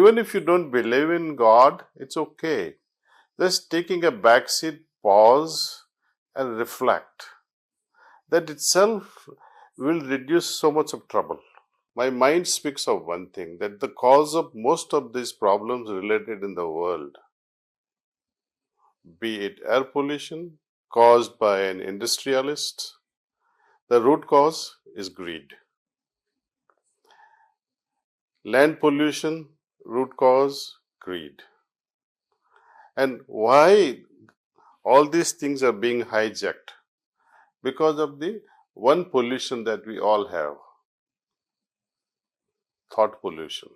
even if you don't believe in God, it's okay. Just taking a backseat, pause and reflect. That itself will reduce so much of trouble. My mind speaks of one thing, that the cause of most of these problems related in the world, be it air pollution caused by an industrialist, the root cause is greed. Land pollution, root cause, greed. And why all these things are being hijacked? Because of the one pollution that we all have, thought pollution.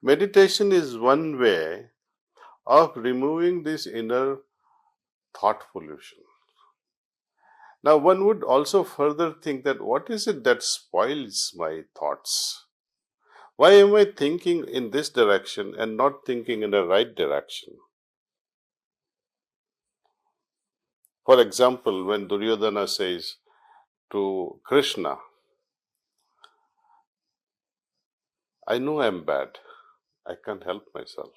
Meditation is one way of removing this inner thought pollution. Now, one would also further think that what is it that spoils my thoughts? Why am I thinking in this direction and not thinking in the right direction? For example, when Duryodhana says to Krishna, I know I'm bad, I can't help myself.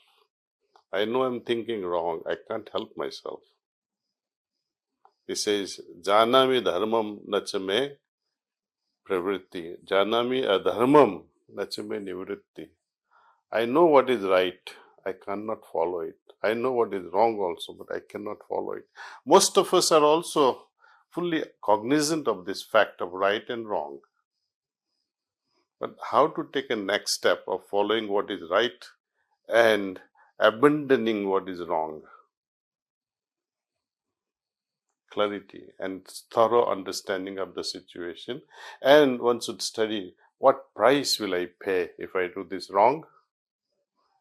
I know I'm thinking wrong, I can't help myself. He says, Janami dharmam nachame pravritti, Janami adharmam nachame nivritti. I know what is right, I cannot follow it. I know what is wrong also, but I cannot follow it. Most of us are also fully cognizant of this fact of right and wrong. But how to take a next step of following what is right and abandoning what is wrong? Clarity and thorough understanding of the situation. And one should study, what price will I pay if I do this wrong?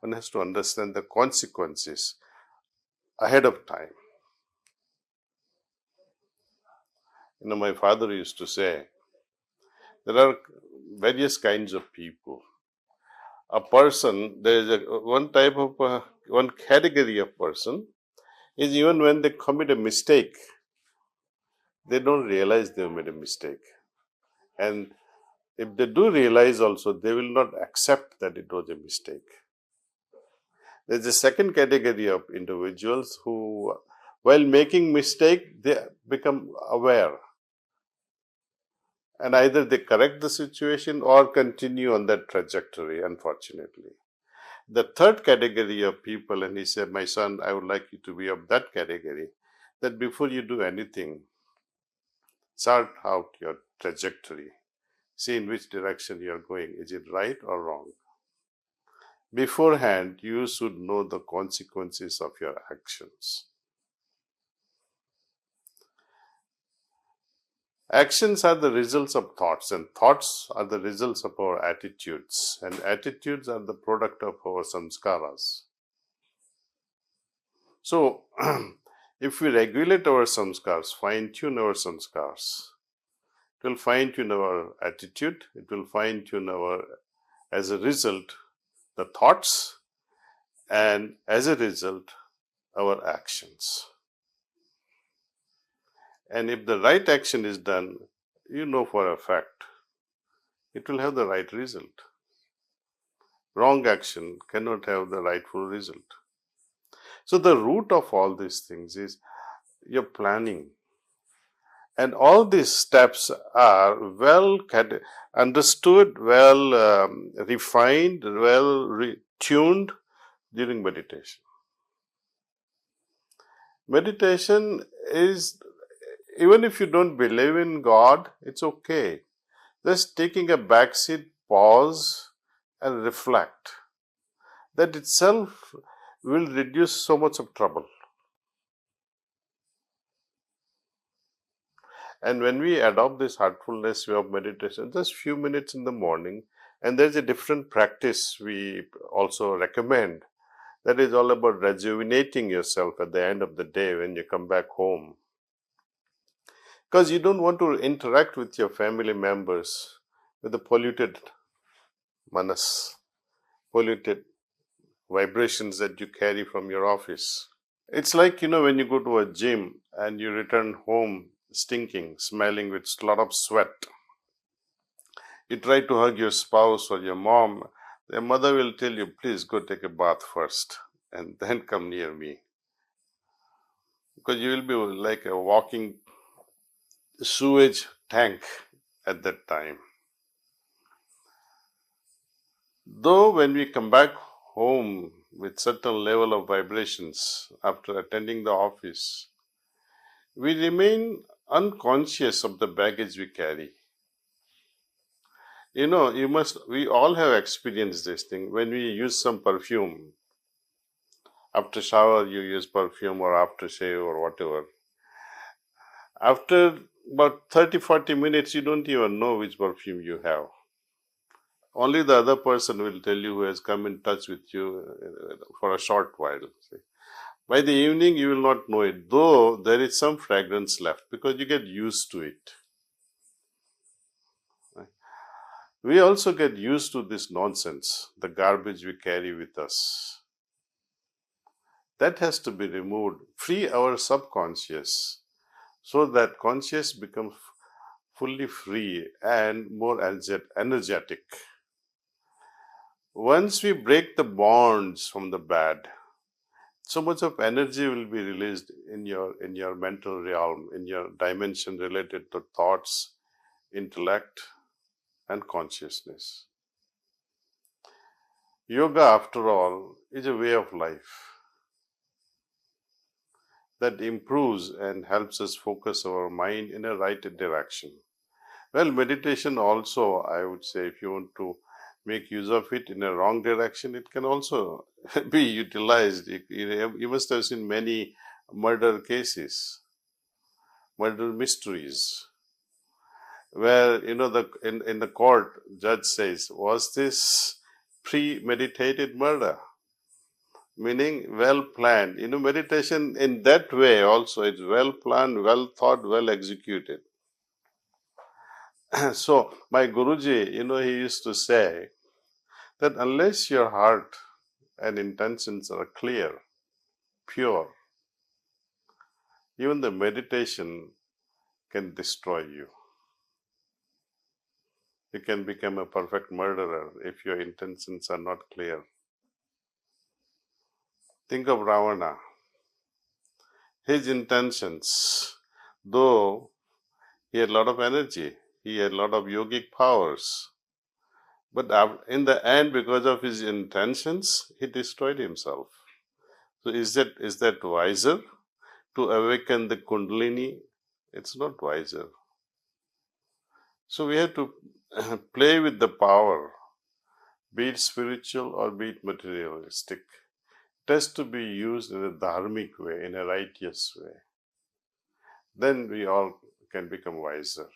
One has to understand the consequences ahead of time. My father used to say, there are various kinds of people. A person, there is one type of, one category of person is even when they commit a mistake, they don't realize they have made a mistake. And if they do realize also, they will not accept that it was a mistake. There's a second category of individuals who, while making mistake, they become aware. And either they correct the situation or continue on that trajectory, unfortunately. The third category of people, and he said, my son, I would like you to be of that category, that before you do anything, chart out your trajectory. See in which direction you are going. Is it right or wrong? Beforehand, you should know the consequences of your actions. Actions are the results of thoughts, and thoughts are the results of our attitudes, and attitudes are the product of our samskaras. So, if we regulate our samskars, fine-tune our samskars, it will fine-tune our attitude, it will fine-tune our, as a result, the thoughts, and as a result, our actions. And if the right action is done, you know for a fact, it will have the right result. Wrong action cannot have the rightful result. So the root of all these things is your planning. And all these steps are well understood, well refined, well tuned during meditation. Meditation is, even if you don't believe in God, it's okay. Just taking a backseat, pause and reflect. That itself will reduce so much of trouble. And when we adopt this heartfulness way of meditation, just few minutes in the morning, and there's a different practice we also recommend, that is all about rejuvenating yourself at the end of the day when you come back home. Because you don't want to interact with your family members with the polluted manas, polluted vibrations that you carry from your office. It's like, when you go to a gym and you return home stinking, smelling with a lot of sweat. You try to hug your spouse or your mom, their mother will tell you, please go take a bath first and then come near me. Because you will be like a walking sewage tank at that time. Though when we come back home with certain level of vibrations after attending the office, we remain unconscious of the baggage we carry. We all have experienced this thing. When we use some perfume, after shower you use perfume or after shave or whatever. After about 30-40 minutes, you don't even know which perfume you have. Only the other person will tell you who has come in touch with you for a short while. By the evening, you will not know it, though there is some fragrance left because you get used to it. We also get used to this nonsense, the garbage we carry with us. That has to be removed, free our subconscious, so that conscious becomes fully free and more energetic. Once we break the bonds from the bad, so much of energy will be released in your mental realm, in your dimension related to thoughts, intellect, and consciousness. Yoga, after all, is a way of life that improves and helps us focus our mind in a right direction. Well, meditation also, I would say, if you want to make use of it in a wrong direction, it can also be utilized. You must have seen many murder cases, murder mysteries, where in the court, judge says, was this premeditated murder? Meaning well planned. Meditation in that way also, it's well planned, well thought, well executed. So my Guruji, he used to say that unless your heart and intentions are clear, pure, even the meditation can destroy you. You can become a perfect murderer if your intentions are not clear. Think of Ravana. His intentions, though he had a lot of energy, he had a lot of yogic powers, but in the end, because of his intentions, he destroyed himself. So is that wiser to awaken the Kundalini? It's not wiser. So we have to play with the power, be it spiritual or be it materialistic. It has to be used in a dharmic way, in a righteous way. Then we all can become wiser.